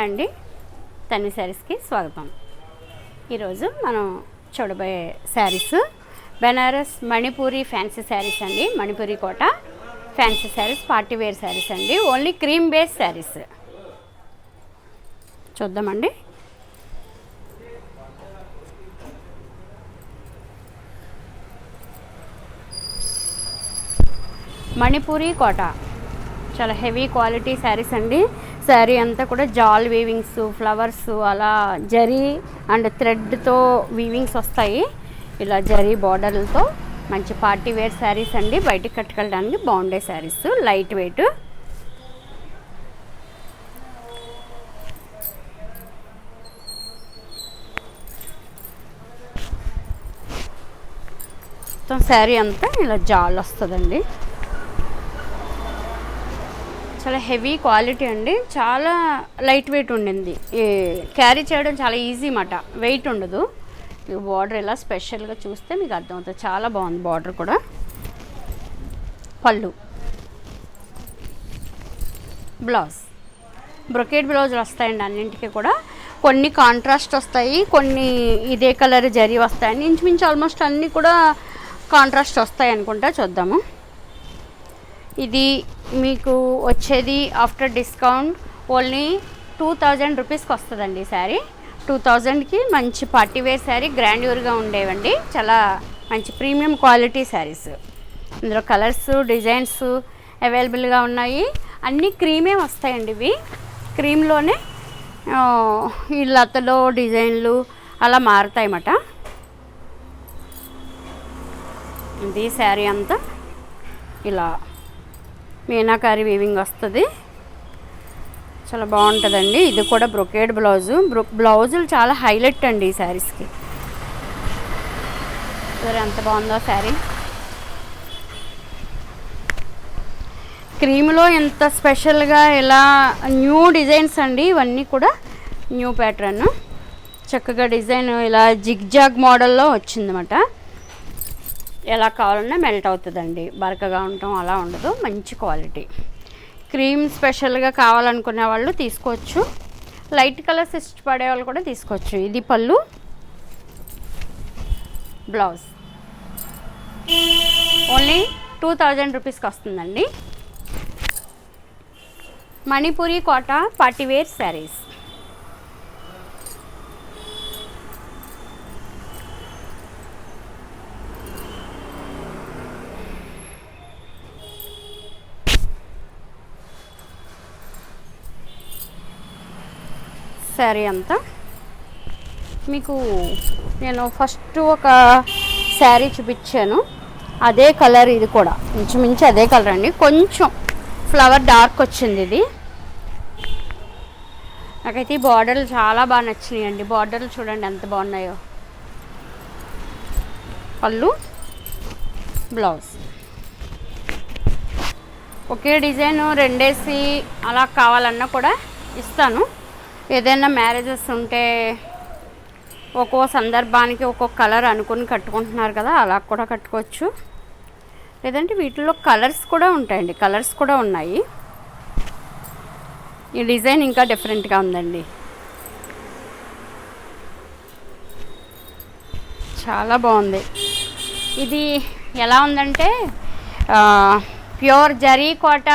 అండి, తన్వి శారీస్కి స్వాగతం. ఈరోజు మనం చూడబోయే శారీస్ బెనారస్ మణిపూరి ఫ్యాన్సీ శారీస్ అండి. Manipuri Kota fancy saris, party wear saris అండి. ఓన్లీ క్రీమ్ బేస్ శారీస్ చూద్దామండి. మణిపూరి కోట చాలా హెవీ క్వాలిటీ శారీస్ అండి. శారీ అంతా కూడా జాల్ వీవింగ్స్, ఫ్లవర్స్, అలా జరీ అండ్ థ్రెడ్తో వీవింగ్స్ వస్తాయి. ఇలా జరీ బార్డర్లతో మంచి పార్టీ వేర్ శారీస్ అండి. బయటికి కట్టుకెళ్ళడానికి బాగుండే శారీస్, లైట్ వెయిట్. మొత్తం శారీ అంతా ఇలా జాల్ వస్తుందండి. చాలా హెవీ క్వాలిటీ అండి. చాలా లైట్ వెయిట్ ఉండింది. క్యారీ చేయడం చాలా ఈజీ అన్నమాట, వెయిట్ ఉండదు. బార్డర్ ఇలా స్పెషల్గా చూస్తే మీకు అర్థమవుతుంది. చాలా బాగుంది బార్డర్ కూడా. పళ్ళు, బ్లౌజ్, బ్రొకేట్ బ్లౌజులు వస్తాయండి అన్నింటికి కూడా. కొన్ని కాంట్రాస్ట్ వస్తాయి, కొన్ని ఇదే కలర్ జరీ వస్తాయండి. ఇంచుమించు ఆల్మోస్ట్ అన్నీ కూడా కాంట్రాస్ట్ వస్తాయి అనుకుంటా. చూద్దాము. ఇది మీకు వచ్చేది ఆఫ్టర్ డిస్కౌంట్ ఓన్లీ 2000 రూపీస్కి వస్తుందండి ఈ శారీ. 2000కి మంచి పార్టీ వేర్ శారీ, గ్రాండ్యూర్గా ఉండేవండి. చాలా మంచి ప్రీమియం క్వాలిటీ శారీస్. ఇందులో కలర్స్, డిజైన్స్ అవైలబుల్గా ఉన్నాయి. అన్నీ క్రీమే వస్తాయండి. ఇవి క్రీమ్లోనే ఈ లతలో డిజైన్లు అలా మారుతాయి అన్నమాట. ఇది శారీ అంతా ఇలా మీనాకారి వీవింగ్ వస్తుంది. చాలా బాగుంటుందండి. ఇది కూడా బ్రొకేడ్ బ్లౌజు. బ్లౌజులు చాలా హైలైట్ అండి ఈ శారీస్కి. సరే, ఎంత బాగుందో శారీ. క్రీమ్లో ఎంత స్పెషల్గా ఇలా న్యూ డిజైన్స్ అండి. ఇవన్నీ కూడా న్యూ ప్యాటర్న్. చక్కగా డిజైన్ ఇలా జిగ్జాగ్ మోడల్లో వచ్చిందన్నమాట. ఎలా కావాలన్నా మెల్ట్ అవుతుందండి. బరకగా ఉండటం అలా ఉండదు. మంచి క్వాలిటీ. క్రీమ్ స్పెషల్గా కావాలనుకునే వాళ్ళు తీసుకోవచ్చు. లైట్ కలర్స్ ఇష్టపడే వాళ్ళు కూడా తీసుకోవచ్చు. ఇది పళ్ళు, బ్లౌజ్. ఓన్లీ 2000 రూపీస్కి వస్తుందండి. మణిపూరి కోట పార్టీ వేర్ శారీస్. శారీ అంతా మీకు నేను ఫస్ట్ ఒక శారీ చూపించాను, అదే కలర్. ఇది కూడా ఇంచుమించు అదే కలర్ అండి. కొంచెం ఫ్లవర్ డార్క్ వచ్చింది ఇది. నాకైతే ఈ బార్డర్లు చాలా బాగా నచ్చినాయి అండి. బార్డర్లు చూడండి ఎంత బాగున్నాయో. పళ్ళు, బ్లౌజ్. ఒకే డిజైన్ రెండేసి అలా కావాలన్నా కూడా ఇస్తాను. ఏదైనా మ్యారేజెస్ ఉంటే ఒక్కో సందర్భానికి ఒక్కొక్క కలర్ అనుకుని కట్టుకుంటున్నారు కదా, అలా కూడా కట్టుకోవచ్చు. లేదంటే వీటిలో కలర్స్ కూడా ఉంటాయండి. కలర్స్ కూడా ఉన్నాయి. ఈ డిజైన్ ఇంకా డిఫరెంట్గా ఉందండి. చాలా బాగుంది. ఇది ఎలా ఉందంటే ప్యూర్ జరీ కోట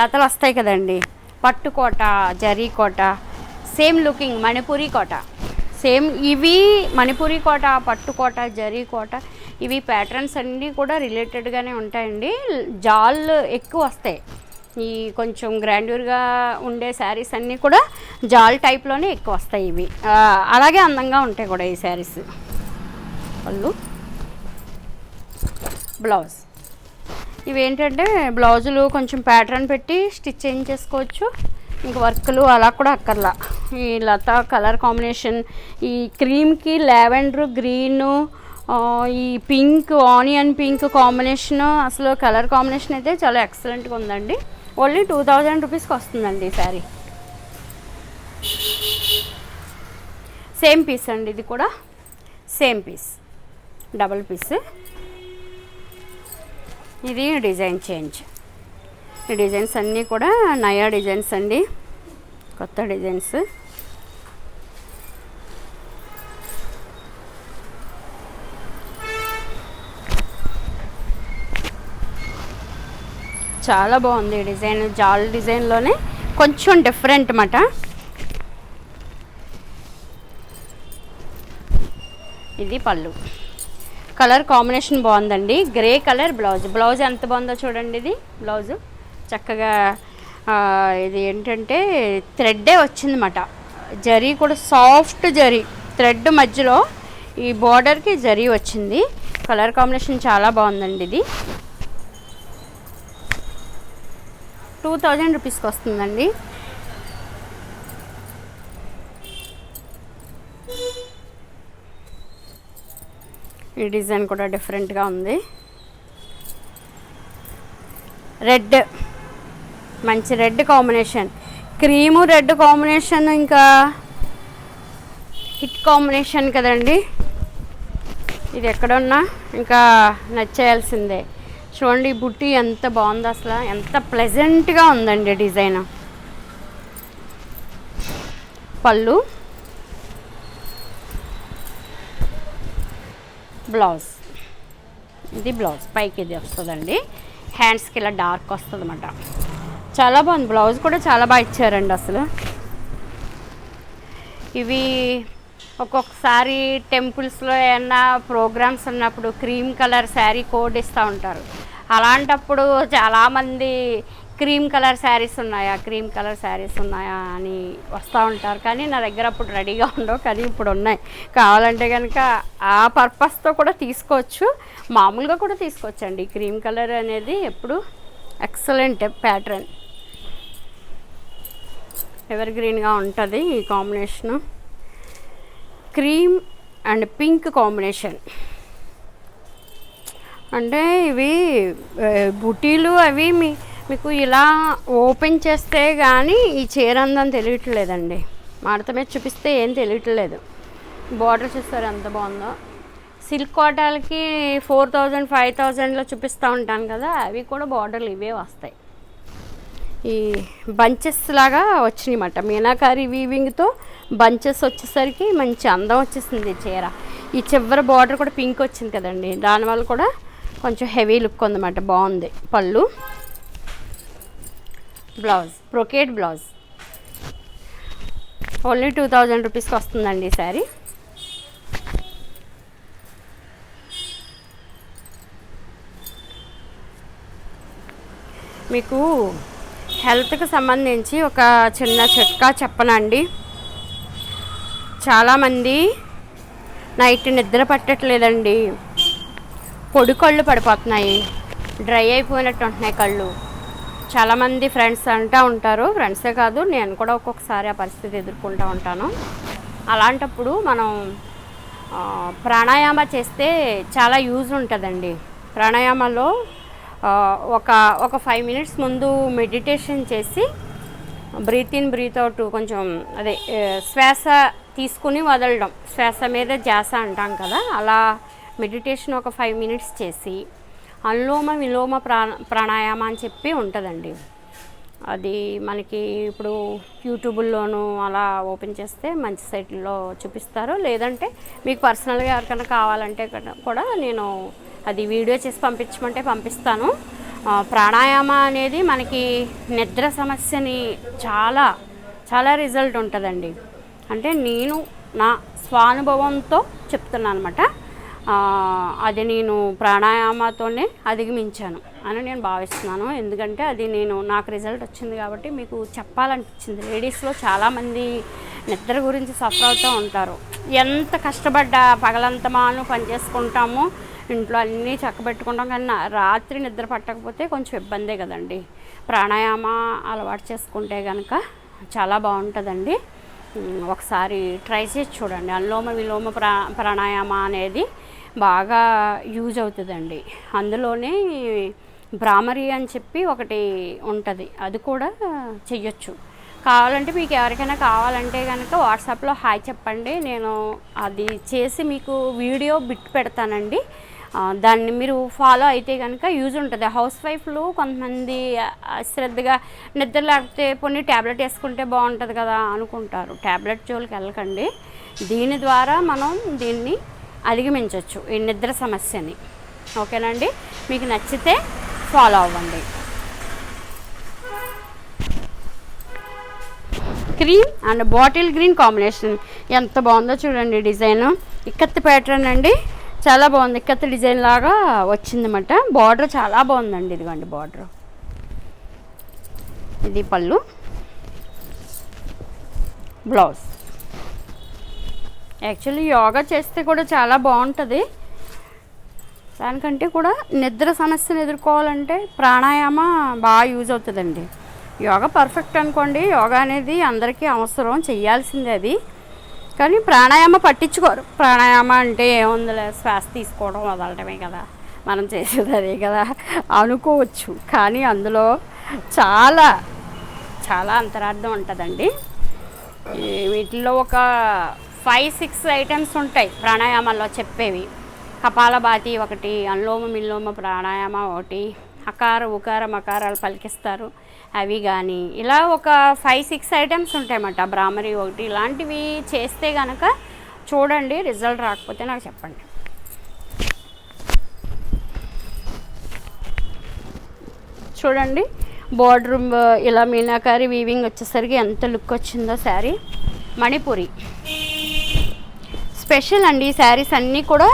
లతలు వస్తాయి కదండి, పట్టుకోట, జరీ కోట, సేమ్ లుకింగ్ మణిపూరి కోట. సేమ్ ఇవి మణిపూరి కోట, పట్టుకోట, జరీ కోట, ఇవి ప్యాటర్న్స్ అన్నీ కూడా రిలేటెడ్గానే ఉంటాయండి. జాల్ ఎక్కువ వస్తాయి. ఈ కొంచెం గ్రాండ్యూర్గా ఉండే శారీస్ అన్నీ కూడా జాల్ టైప్లోనే ఎక్కువ వస్తాయి. ఇవి అలాగే అందంగా ఉంటాయి కూడా ఈ శారీస్. పళ్ళు, బ్లౌజ్. ఇవేంటంటే బ్లౌజులు కొంచెం ప్యాటర్న్ పెట్టి స్టిచ్ చేయించేసుకోవచ్చు. ఇంక వర్క్లు అలా కూడా అక్కర్లా. ఈ లత కలర్ కాంబినేషన్, ఈ క్రీమ్కి లావెండర్ గ్రీను, ఈ పింక్, ఆనియన్ పింక్ కాంబినేషను, అసలు కలర్ కాంబినేషన్ అయితే చాలా ఎక్సలెంట్గా ఉందండి. ఓన్లీ 2000 రూపీస్కి వస్తుందండి ఈ శారీ. సేమ్ పీస్ అండి. ఇది కూడా సేమ్ పీస్, డబల్ పీస్. ఇది డిజైన్ చేంజ్. ఈ డిజైన్స్ అన్నీ కూడా నయా డిజైన్స్ అండి. కొత్త డిజైన్స్. చాలా బాగుంది డిజైన్, జాల్ డిజైన్లోనే కొంచెం డిఫరెంట్ అన్నమాట. ఇది పళ్ళు. కలర్ కాంబినేషన్ బాగుందండి. గ్రే కలర్ బ్లౌజ్ ఎంత బాగుందో చూడండి. ఇది బ్లౌజు చక్కగా ఇది ఏంటంటే థ్రెడ్డే వచ్చిందన్నమాట. జరీ కూడా సాఫ్ట్ జరీ, థ్రెడ్ మధ్యలో ఈ బార్డర్కి జరీ వచ్చింది. కలర్ కాంబినేషన్ చాలా బాగుందండి. ఇది 2000 రూపీస్కి వస్తుందండి. ఈ డిజైన్ కూడా డిఫరెంట్గా ఉంది. రెడ్, మంచి red combination, cream red combination ఇంకా హిట్ కాంబినేషన్ కదండి. ఇది ఎక్కడున్నా ఇంకా నచ్చేయాల్సిందే. చూడండి బుట్టి ఎంత బాగుందో, అసలు ఎంత ప్లెజెంట్గా ఉందండి డిజైన్. పళ్ళు, బ్లౌజ్. ఇది బ్లౌజ్ పైకి ఇది వస్తుందండి. హ్యాండ్స్కి ఇలా డార్క్ వస్తుంది అన్నమాట. చాలా బాగుంది. బ్లౌజ్ కూడా చాలా బాగా ఇచ్చారండి అసలు. ఇవి ఒక్కొక్కసారి టెంపుల్స్లో ఏమన్నా ప్రోగ్రామ్స్ ఉన్నప్పుడు క్రీమ్ కలర్ శారీ కోడ్ ఇస్తూ ఉంటారు. అలాంటప్పుడు చాలామంది క్రీమ్ కలర్ శారీస్ ఉన్నాయా అని వస్తూ ఉంటారు. కానీ నా దగ్గర అప్పుడు రెడీగా ఉండవు, కానీ ఇప్పుడు ఉన్నాయి. కావాలంటే కనుక ఆ పర్పస్తో కూడా తీసుకోవచ్చు, మామూలుగా కూడా తీసుకోవచ్చండి. క్రీమ్ కలర్ అనేది ఎప్పుడు ఎక్సలెంట్ ప్యాటర్న్, ఎవర్ గ్రీన్గా ఉంటుంది. ఈ combination cream and pink combination. అంటే ఇవి బుటీలు అవి మీకు ఇలా ఓపెన్ చేస్తే కానీ ఈ చీర అందని తెలియట్లేదండి. మడత మీద చూపిస్తే ఏం తెలియట్లేదు. బార్డర్ చూస్తారు ఎంత బాగుందో. సిల్క్ కోటాలకి 4000 5000లో చూపిస్తూ ఉంటాను కదా, అవి కూడా బార్డర్లు ఇవే వస్తాయి. ఈ బంచెస్ లాగా వచ్చినాయి అన్నమాట. మీనాకారి వీవింగ్తో బంచెస్ వచ్చేసరికి మంచి అందం వచ్చేసింది చీర. ఈ చివరి బార్డర్ కూడా పింక్ వచ్చింది కదండి, దానివల్ల కూడా కొంచెం హెవీ లుక్ ఉందన్నమాట. బాగుంది. పళ్ళు, బ్లౌజ్ బ్రొకేట్ బ్లౌజ్. ఓన్లీ 2000 రూపీస్కి వస్తుందండి ఈ శారీ. మీకు హెల్త్కి సంబంధించి ఒక చిన్న చిట్కా చెప్పనండి. చాలామంది నైట్ నిద్ర పట్టట్లేదండి, పొడి కళ్ళు పడిపోతున్నాయి, డ్రై అయిపోయినట్టు ఉంటున్నాయి కళ్ళు. చాలామంది ఫ్రెండ్స్ అంటూ ఉంటారు, ఫ్రెండ్సే కాదు నేను కూడా ఒక్కొక్కసారి ఆ పరిస్థితి ఎదుర్కొంటూ ఉంటాను. అలాంటప్పుడు మనం ప్రాణాయామ చేస్తే చాలా యూజ్ ఉంటుందండి. ప్రాణాయామలో ఒక 5 మినిట్స్ ముందు మెడిటేషన్ చేసి బ్రీత్ ఇన్ బ్రీత్ అవుట్, కొంచెం అదే శ్వాస తీసుకుని వదలడం, శ్వాస మీద ధ్యాస అంటాం కదా, అలా మెడిటేషన్ ఒక 5 మినిట్స్ చేసి అనులోమ విలోమ ప్రాణాయామ అని చెప్పి ఉంటుందండి. అది మనకి ఇప్పుడు యూట్యూబ్లోనూ అలా ఓపెన్ చేస్తే మంచి సైట్లో చూపిస్తారు. లేదంటే మీకు పర్సనల్గా ఎవరికైనా కావాలంటే కూడా నేను అది వీడియో చేసి పంపించమంటే పంపిస్తాను. ప్రాణాయామ అనేది మనకి నిద్ర సమస్యని చాలా రిజల్ట్ ఉంటుందండి. అంటే నేను నా స్వానుభవంతో చెప్తున్నాను అన్నమాట. అది నేను ప్రాణాయామతోనే అధిగమించాను అని నేను భావిస్తున్నాను. ఎందుకంటే అది నాకు రిజల్ట్ వచ్చింది కాబట్టి మీకు చెప్పాలనిపించింది. లేడీస్లో చాలామంది నిద్ర గురించి సఫర్ అవుతూ ఉంటారు. ఎంత కష్టపడ్డా పగలంతా మాను పని చేసుకుంటాము, ఇంట్లో అన్నీ చక్కబెట్టుకుంటాం, కానీ రాత్రి నిద్ర పట్టకపోతే కొంచెం ఇబ్బందే కదండి. ప్రాణాయామ అలవాటు చేసుకుంటే కనుక చాలా బాగుంటుందండి. ఒకసారి ట్రై చేసి చూడండి. అనులోమ విలోమ ప్రాణాయామ అనేది బాగా యూజ్ అవుతుందండి. అందులోనే భ్రామరి అని చెప్పి ఒకటి ఉంటుంది, అది కూడా చెయ్యొచ్చు. కావాలంటే మీకు ఎవరికైనా కావాలంటే కనుక వాట్సాప్లో హాయ్ చెప్పండి, నేను అది చేసి మీకు వీడియో బిట్ పెడతానండి. దాన్ని మీరు ఫాలో అయితే కనుక యూజ్ ఉంటుంది. హౌస్ వైఫ్లు కొంతమంది శ్రద్ధగా నిద్ర లేకపోతే కొన్ని ట్యాబ్లెట్ వేసుకుంటే బాగుంటుంది కదా అనుకుంటారు. ట్యాబ్లెట్ జోలికి వెళ్ళకండి. దీని ద్వారా మనం దీన్ని అధిగమించవచ్చు, ఈ నిద్ర సమస్యని. ఓకేనండి, మీకు నచ్చితే ఫాలో అవ్వండి. Cream and bottle green combination ఎంత బాగుందో చూడండి. డిజైన్ ఇక్కత్ ప్యాటర్న్ అండి, చాలా బాగుంది. ఇక్కత్ డిజైన్ లాగా వచ్చిందన్నమాట. బార్డర్ చాలా బాగుందండి. ఇదిగోండి బార్డర్, ఇది పళ్ళు, బ్లౌజ్. యాక్చువల్లీ యోగా చేస్తే కూడా చాలా బాగుంటుంది. దానికంటే కూడా నిద్ర సమస్యను ఎదుర్కోవాలంటే ప్రాణాయామ బాగా యూజ్ అవుతుందండి. యోగా పర్ఫెక్ట్ అనుకోండి, యోగా అనేది అందరికీ అవసరం, చెయ్యాల్సిందే అది. కానీ ప్రాణాయామ పట్టించుకోరు. ప్రాణాయామ అంటే ఏముందిలే, శ్వాస తీసుకోవడం వదలటమే కదా మనం చేసేది, అదే కదా అనుకోవచ్చు. కానీ అందులో చాలా చాలా అంతరార్థం ఉంటుందండి. వీటిల్లో ఒక 5-6 ఐటమ్స్ ఉంటాయి ప్రాణాయామాల్లో చెప్పేవి. కపాలభాతి ఒకటి, అనులోమ విలోమ ప్రాణాయామ ఒకటి, అకార ఉకార మకారాలు పలికిస్తారు అవి కానీ, ఇలా ఒక 5-6 ఐటమ్స్ ఉంటాయన్నమాట. బ్రాహ్మరి ఒకటి, ఇలాంటివి చేస్తే కనుక చూడండి. రిజల్ట్ రాకపోతే నాకు చెప్పండి. చూడండి బోర్డర్ ఇలా మీనాకారి వీవింగ్ వచ్చేసరికి ఎంత లుక్ వచ్చిందో శారీ. మణిపురి స్పెషల్ అండి ఈ శారీస్ అన్నీ కూడా.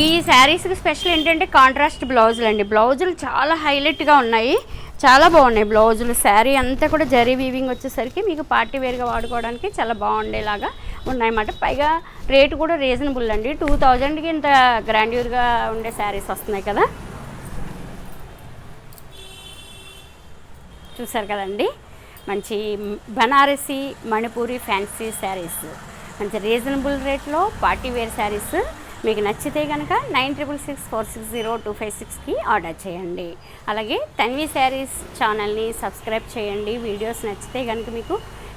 ఈ శారీస్కి స్పెషల్ ఏంటంటే కాంట్రాస్ట్ బ్లౌజులు అండి. బ్లౌజులు చాలా హైలైట్గా ఉన్నాయి, చాలా బాగున్నాయి బ్లౌజులు. శారీ అంతా కూడా జరీ వీవింగ్ వచ్చేసరికి మీకు పార్టీ వేర్గా వాడుకోవడానికి చాలా బాగుండేలాగా ఉన్నాయన్నమాట. పైగా రేటు కూడా రీజనబుల్ అండి. 2000కి ఇంత గ్రాండ్యూర్గా ఉండే శారీస్ వస్తున్నాయి కదా. చూసారు కదండి, మంచి బనారసి మణిపూరి ఫ్యాన్సీ శారీస్ మంచి రీజనబుల్ రేట్లో పార్టీ వేర్ శారీస్. మీకు నచ్చితే కనుక 9664602556కి ఆర్డర్ చేయండి. అలాగే తన్వి శారీస్ ఛానల్ని సబ్స్క్రైబ్ చేయండి. వీడియోస్ నచ్చితే కనుక మీకు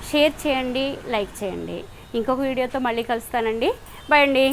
షేర్ చేయండి, లైక్ చేయండి. ఇంకొక వీడియోతో మళ్ళీ కలుస్తానండి. బాయ్ అండి.